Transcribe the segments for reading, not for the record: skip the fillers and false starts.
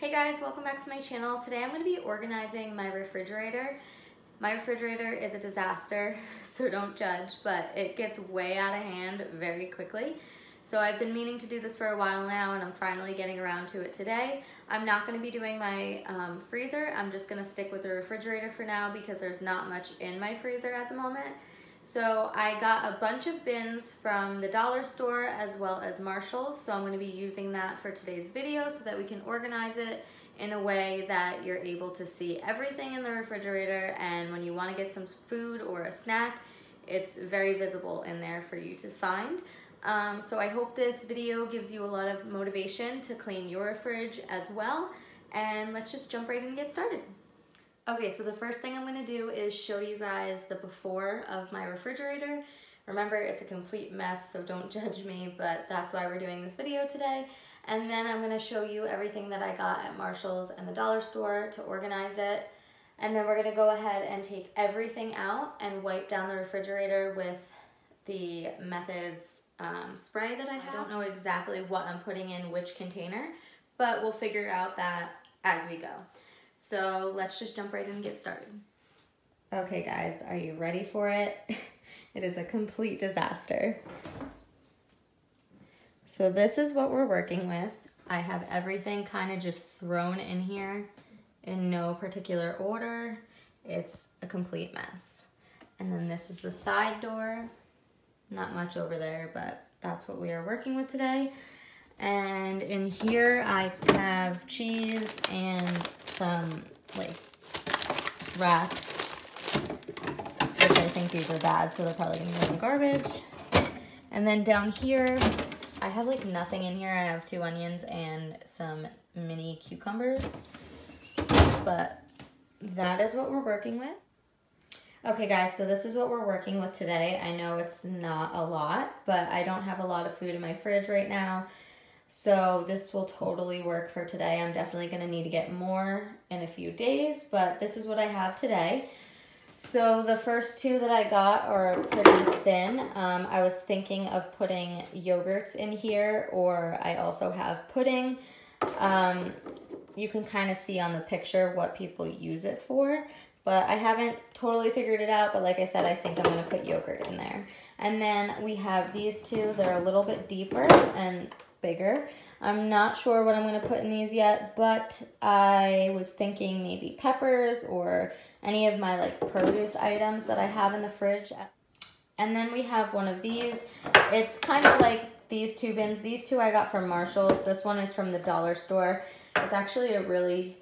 Hey guys, welcome back to my channel. Today I'm going to be organizing my refrigerator. My refrigerator is a disaster, so don't judge, but it gets way out of hand very quickly. So I've been meaning to do this for a while now, and I'm finally getting around to it today. I'm not going to be doing my freezer. I'm just going to stick with the refrigerator for now because there's not much in my freezer at the moment. So I got a bunch of bins from the dollar store as well as Marshall's, so I'm going to be using that for today's video so that we can organize it in a way that you're able to see everything in the refrigerator, and when you want to get some food or a snack, it's very visible in there for you to find. So I hope this video gives you a lot of motivation to clean your fridge as well, and let's just jump right in and get started. Okay, so the first thing I'm going to do is show you guys the before of my refrigerator. Remember, it's a complete mess, so don't judge me, but that's why we're doing this video today. And then I'm going to show you everything that I got at Marshall's and the dollar store to organize it. And then we're going to go ahead and take everything out and wipe down the refrigerator with the Methods spray that I have. I don't know exactly what I'm putting in which container, but we'll figure out that as we go. So let's just jump right in and get started. Okay guys, are you ready for it? It is a complete disaster. So this is what we're working with. I have everything kind of just thrown in here in no particular order. It's a complete mess. And then this is the side door. Not much over there, but that's what we are working with today. And in here I have cheese and some like wraps, which I think these are bad, so they're probably gonna go in the garbage. And then down here I have like nothing in here. I have 2 onions and some mini cucumbers, but that is what we're working with. Okay guys, so this is what we're working with today. I know it's not a lot, but I don't have a lot of food in my fridge right now. So this will totally work for today. I'm definitely going to need to get more in a few days, but this is what I have today. So the first 2 that I got are pretty thin. I was thinking of putting yogurts in here, or I also have pudding. You can kind of see on the picture what people use it for, but I haven't totally figured it out. But like I said, I think I'm going to put yogurt in there. And then we have these 2. They're a little bit deeper and bigger. I'm not sure what I'm going to put in these yet, but I was thinking maybe peppers or any of my like produce items that I have in the fridge. And then we have one of these. It's kind of like these 2 bins. These 2 I got from Marshall's. This one is from the dollar store. It's actually a really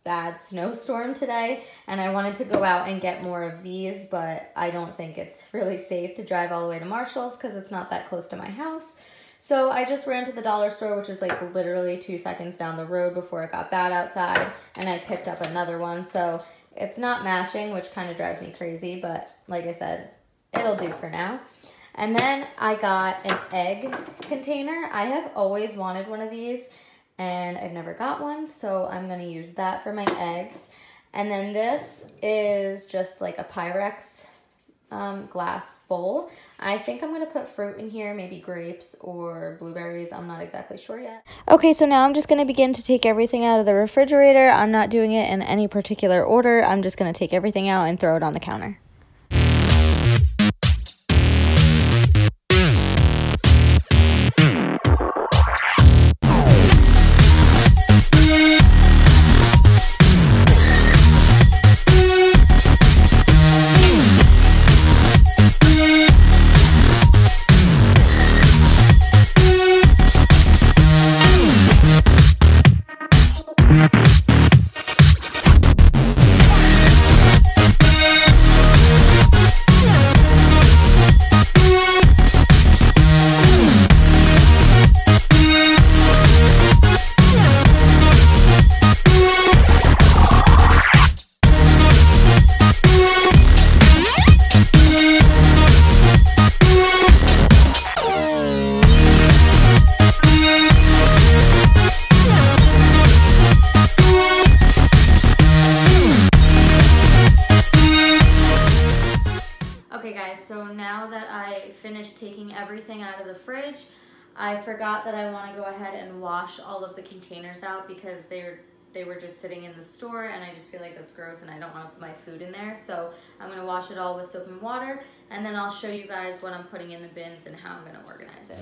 bad snowstorm today, and I wanted to go out and get more of these, but I don't think it's really safe to drive all the way to Marshall's because it's not that close to my house. So I just ran to the dollar store, which is like literally 2 seconds down the road before it got bad outside, and I picked up another one. So it's not matching, which kind of drives me crazy, but like I said, it'll do for now. And then I got an egg container. I have always wanted one of these, and I've never got one, so I'm going to use that for my eggs. And then this is just like a Pyrex glass bowl. I think I'm gonna put fruit in here, maybe grapes or blueberries. I'm not exactly sure yet. Okay, so now I'm just gonna begin to take everything out of the refrigerator. I'm not doing it in any particular order. I'm just gonna take everything out and throw it on the counter. Finished taking everything out of the fridge. I forgot that I want to go ahead and wash all of the containers out because they're they were just sitting in the store, and I just feel like that's gross and I don't want to put my food in there. So I'm going to wash it all with soap and water, and then I'll show you guys what I'm putting in the bins and how I'm going to organize it.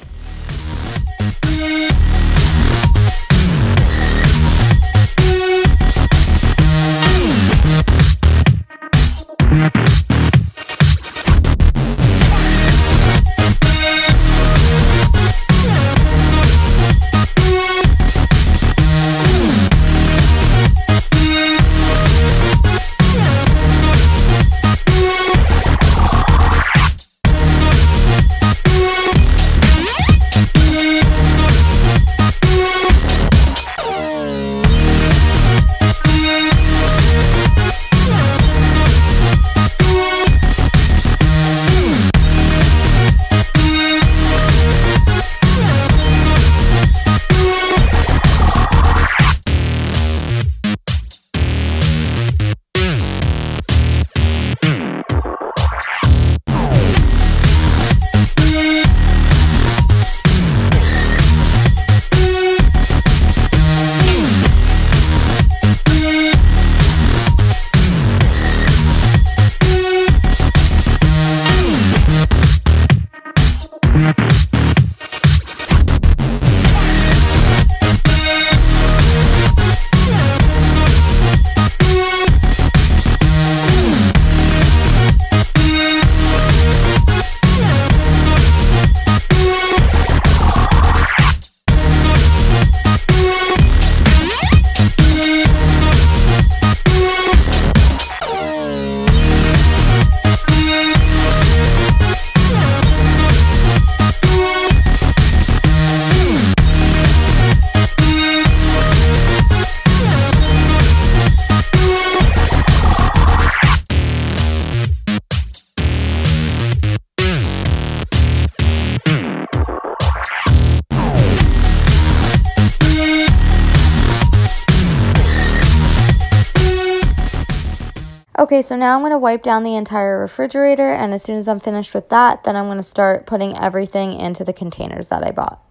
Okay, so now I'm going to wipe down the entire refrigerator, and as soon as I'm finished with that, then I'm going to start putting everything into the containers that I bought.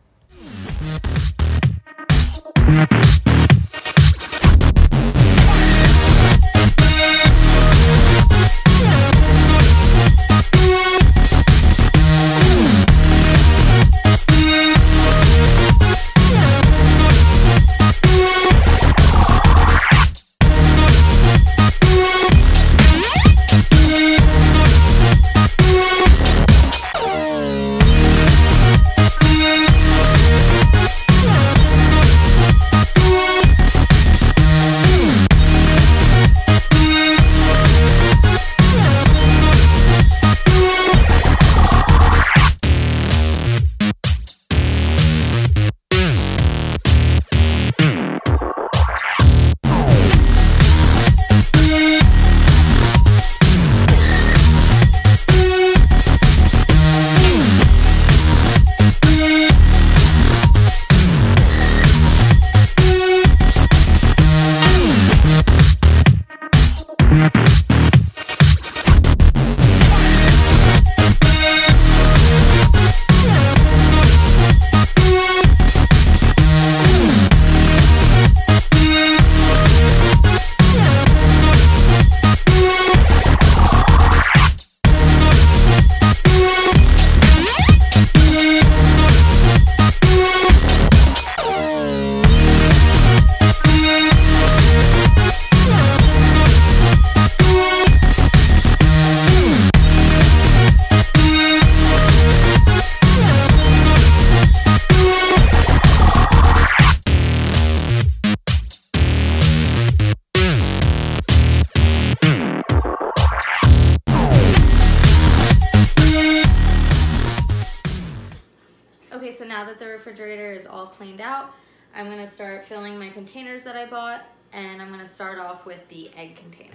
Okay, so now that the refrigerator is all cleaned out, I'm going to start filling my containers that I bought, and I'm going to start off with the egg container.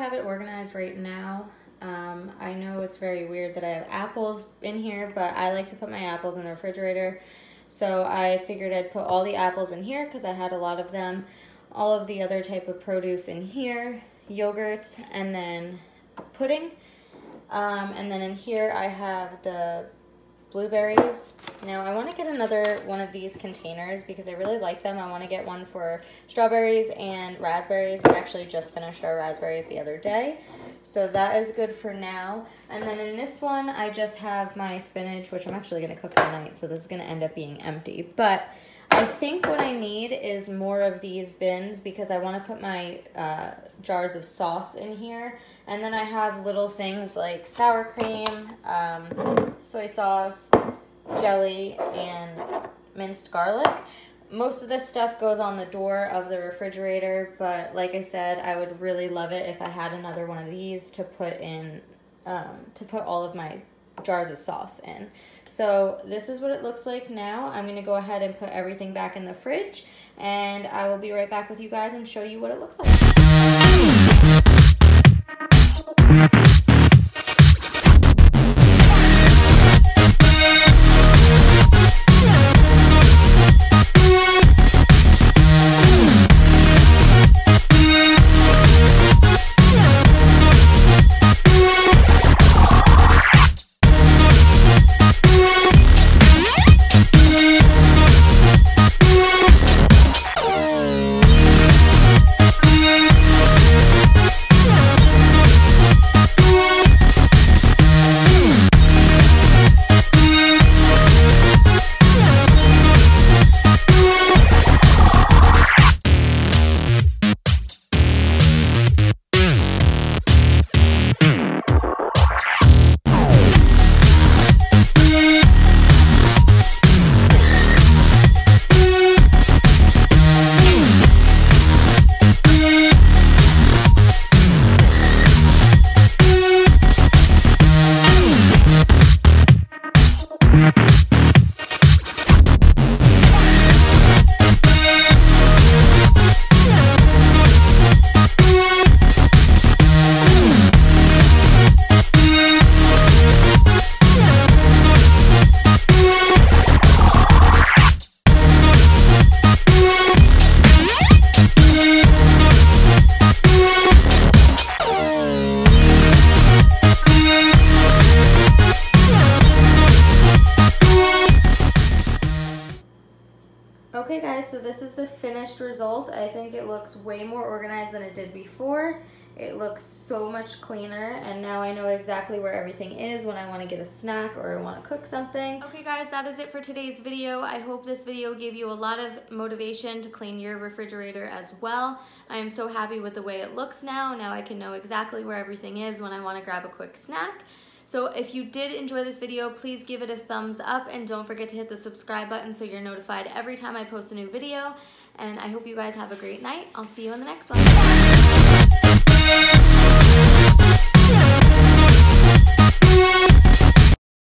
have it organized right now. I know it's very weird that I have apples in here, but I like to put my apples in the refrigerator. So I figured I'd put all the apples in here because I had a lot of them. All of the other type of produce in here, yogurts, and then pudding. And then in here I have the blueberries. Now I want to get another one of these containers because I really like them. I want to get one for strawberries and raspberries. We actually just finished our raspberries the other day. So that is good for now. And then in this one, I just have my spinach, which I'm actually going to cook tonight. So this is going to end up being empty. But I think what I need is more of these bins because I want to put my jars of sauce in here. And then I have little things like sour cream, soy sauce, jelly, and minced garlic. Most of this stuff goes on the door of the refrigerator, but like I said, I would really love it if I had another one of these to put in, to put all of my jars of sauce in. So this is what it looks like now. I'm going to go ahead and put everything back in the fridge, and I will be right back with you guys and show you what it looks like. Okay guys, so this is the finished result. I think it looks way more organized than it did before. It looks so much cleaner, and now I know exactly where everything is when I want to get a snack or I want to cook something. Okay guys, that is it for today's video. I hope this video gave you a lot of motivation to clean your refrigerator as well. I am so happy with the way it looks now. Now I can know exactly where everything is when I want to grab a quick snack. So if you did enjoy this video, please give it a thumbs up and don't forget to hit the subscribe button so you're notified every time I post a new video. And I hope you guys have a great night. I'll see you in the next one.